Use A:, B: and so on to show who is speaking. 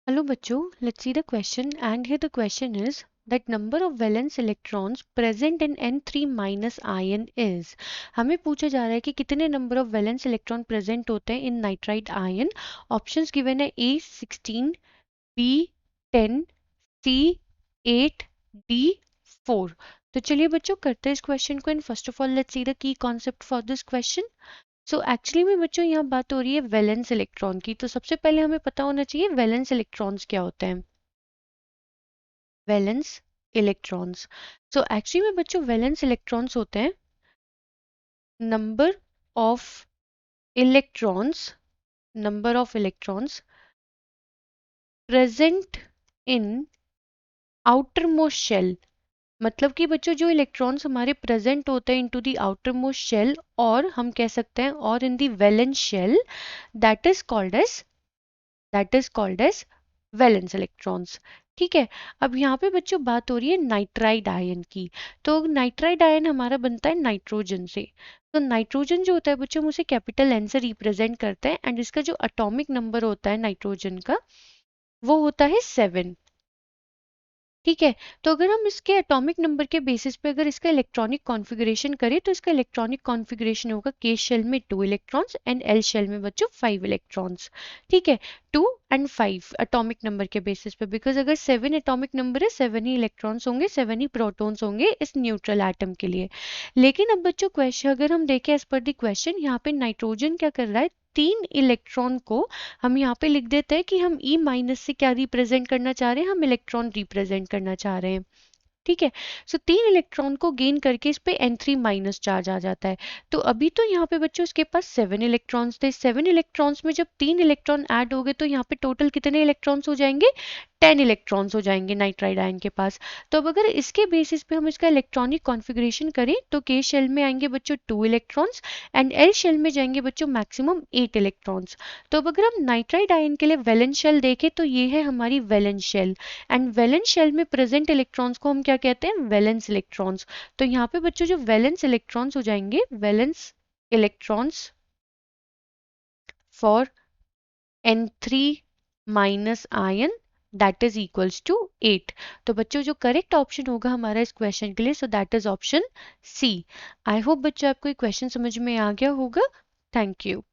A: Hello बच्चों, let's see the question and here the question is that number of valence electrons present in N3 minus ion is। हमें पूछा जा रहा है कि कितने number of valence electron present होते हैं इन नाइट्राइट आयन। ऑप्शंस गिवन है A 16, B 10, C 8, D 4। तो चलिए बच्चों करते हैं इस क्वेश्चन को and first of all let's see the key concept for this question. So actually में बच्चों यहाँ बात हो रही है वैलेंस इलेक्ट्रॉन की। तो सबसे पहले हमें पता होना चाहिए वैलेंस इलेक्ट्रॉन्स क्या होते हैं। वैलेंस इलेक्ट्रॉन्स, सो एक्चुअली में बच्चों वैलेंस इलेक्ट्रॉन्स होते हैं number of electrons present in outer most shell. मतलब कि बच्चों जो इलेक्ट्रॉन्स हमारे प्रेजेंट होते हैं into the outer most shell, और हम कह सकते हैं और in the valence shell, that is called as valence electrons. ठीक है। अब यहाँ पे बच्चों बात हो रही है नाइट्राइड आयन की। तो नाइट्राइड आयन हमारा बनता है नाइट्रोजन से। तो नाइट्रोजन जो होता है बच्चों हम उसे कैपिटल एन से रिप्रेजेंट करते हैं एंड इसका जो एटॉमिक नंबर होता है नाइट्रोजन का वो होता है 7। ठीक है। तो अगर हम इसके एटॉमिक नंबर के बेसिस पे अगर इसका इलेक्ट्रॉनिक कॉन्फ़िगरेशन करें तो इसका इलेक्ट्रॉनिक कॉन्फ़िगरेशन होगा के शेल में 2 इलेक्ट्रॉन्स एंड एल शेल में बच्चों 5 इलेक्ट्रॉन्स। ठीक है। 2 एंड 5 एटॉमिक नंबर के बेसिस पे, बिकॉज अगर 7 एटॉमिक नंबर है 7 ही इलेक्ट्रॉन्स होंगे, 7 ही प्रोटॉन्स होंगे इस न्यूट्रल एटम के लिए। लेकिन अब बच्चों क्वेश्चन अगर हम देखें एज पर द क्वेश्चन, यहाँ पे नाइट्रोजन क्या कर रहा है, 3 इलेक्ट्रॉन को हम यहाँ पे लिख देते हैं कि हम ई माइनस से क्या रिप्रेजेंट करना चाह रहे हैं, हम इलेक्ट्रॉन रिप्रेजेंट करना चाह रहे हैं। ठीक है। सो 3 इलेक्ट्रॉन को गेन करके इस पे N3 माइनस चार्ज आ जाता है। तो अभी तो यहाँ पे बच्चों इसके पास 7 इलेक्ट्रॉन्स थे। 7 इलेक्ट्रॉन्स में जब 3 इलेक्ट्रॉन ऐड हो गए तो यहाँ पे टोटल कितने इलेक्ट्रॉन्स हो जाएंगे, 10 इलेक्ट्रॉन्स हो जाएंगे नाइट्राइड आयन के पास। तो अब अगर इसके बेसिस पे हम इसका इलेक्ट्रॉनिक कॉन्फ़िगरेशन करें तो के शेल में आएंगे बच्चों 2 इलेक्ट्रॉन्स एंड एल शेल में जाएंगे बच्चों मैक्सिमम 8 इलेक्ट्रॉन्स। तो अब अगर हम नाइट्राइड आयन के लिए वैलेंस शेल देखें तो ये है हमारी valence shell and valence shell में प्रेजेंट इलेक्ट्रॉन्स को हम क्या कहते हैं, वैलेंस इलेक्ट्रॉन्स। तो यहाँ पे बच्चों जो वैलेंस इलेक्ट्रॉन्स हो जाएंगे, valence electrons for N3 minus ion that is equals to 8। तो बच्चों जो करेक्ट ऑप्शन होगा हमारा इस क्वेश्चन के लिए, so that is option C. I hope बच्चों आपको ये क्वेश्चन समझ में आ गया होगा। Thank you.